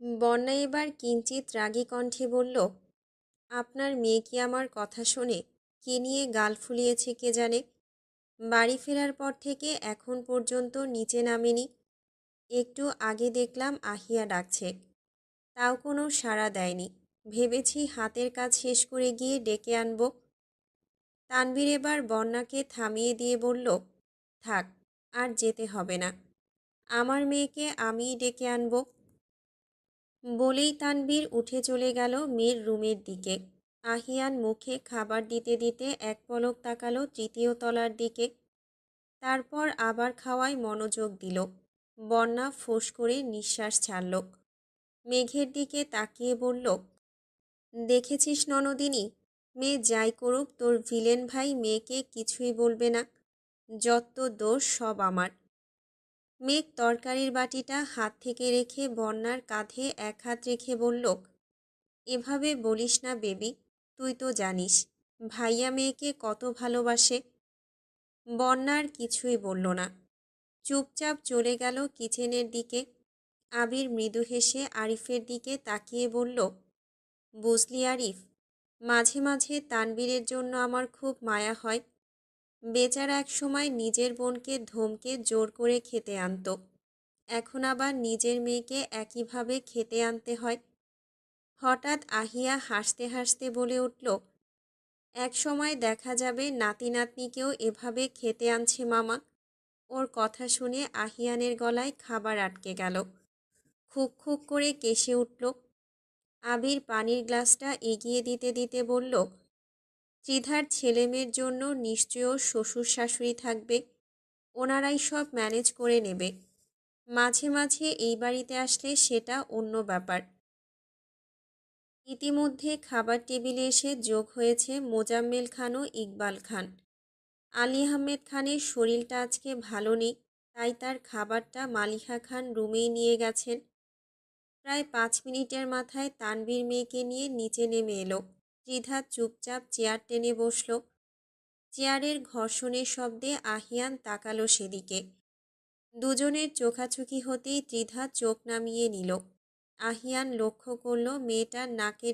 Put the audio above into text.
বন্যা এবার কিঞ্চিত রাগী কণ্ঠে বলল, আপনার মেয়ে কি আমার কথা শোনে? কি নিয়ে গাল ফুলিয়েছে কে জানে। বাড়ি ফেরার পর থেকে এখন পর্যন্ত নিচে নামেনি। একটু আগে দেখলাম আহিয়া ডাকছে, তাও কোনো সাড়া দেয়নি। ভেবেছি হাতের কাজ শেষ করে গিয়ে ডেকে আনব। তানভীর এবার বন্যাকে থামিয়ে দিয়ে বলল, থাক, আর যেতে হবে না। আমার মেয়েকে আমিই ডেকে আনব। বলেই তানভীর উঠে চলে গেল মেয়ের রুমের দিকে। আহিয়ান মুখে খাবার দিতে দিতে এক পলক তাকালো তৃতীয় তলার দিকে। তারপর আবার খাওয়ায় মনোযোগ দিল। বন্যা ফোঁস করে নিঃশ্বাস ছাড়ল। মেঘের দিকে তাকিয়ে বলল, দেখেছিস ননদিনী, মেয়ে যাই করুক তোর ভিলেন ভাই মেয়েকে কিছুই বলবে না। যত দোষ সব আমার। মেঘ তরকারির বাটিটা হাত থেকে রেখে বন্যার কাঁধে এক হাত রেখে বলল, এভাবে বলিস না বেবি, তুই তো জানিস ভাইয়া মেয়েকে কত ভালোবাসে। বন্যার কিছুই বলল না, চুপচাপ চলে গেল কিচেনের দিকে। আবির মৃদু হেসে আরিফের দিকে তাকিয়ে বলল, বুঝলি আরিফ, মাঝে মাঝে তানবীরের জন্য আমার খুব মায়া হয়। বেচারা এক সময় নিজের বোনকে ধমকে জোর করে খেতে আনতো, এখন আবার নিজের মেয়েকে একইভাবে খেতে আনতে হয়। হঠাৎ আহিয়া হাসতে হাসতে বলে উঠল, এক সময় দেখা যাবে নাতি নাতনিকেও এভাবে খেতে আনছে মামা। ওর কথা শুনে আহিয়ানের গলায় খাবার আটকে গেল। খুক খুক করে কেসে উঠল। আবির পানির গ্লাসটা এগিয়ে দিতে দিতে বলল, ত্রিধার ছেলেমেয়ের জন্য নিশ্চয়ও শ্বশুর শাশুড়ি থাকবে, ওনারাই সব ম্যানেজ করে নেবে। মাঝে মাঝে এই বাড়িতে আসলে সেটা অন্য ব্যাপার। ইতিমধ্যে খাবার টেবিলে এসে যোগ হয়েছে মোজাম্মেল খান ও ইকবাল খান। আলী আহমেদ খানের শরীরটা আজকে ভালো নেই, তাই তার খাবারটা মালিহা খান রুমেই নিয়ে গেছেন। প্রায় 5 মিনিটের মাথায় তানভীর মেয়েকে নিয়ে নিচে নেমে এলো। ত্রিধা চুপচাপ চেয়ার টেনে বসল। চেয়ারের ঘর্ষণের শব্দে আহিয়ান তাকালো সেদিকে। দুজনের চোখাচোখি হতেই ত্রিধা চোখ নামিয়ে নিল। আহিয়ান লক্ষ্য করল মেয়েটার নাকের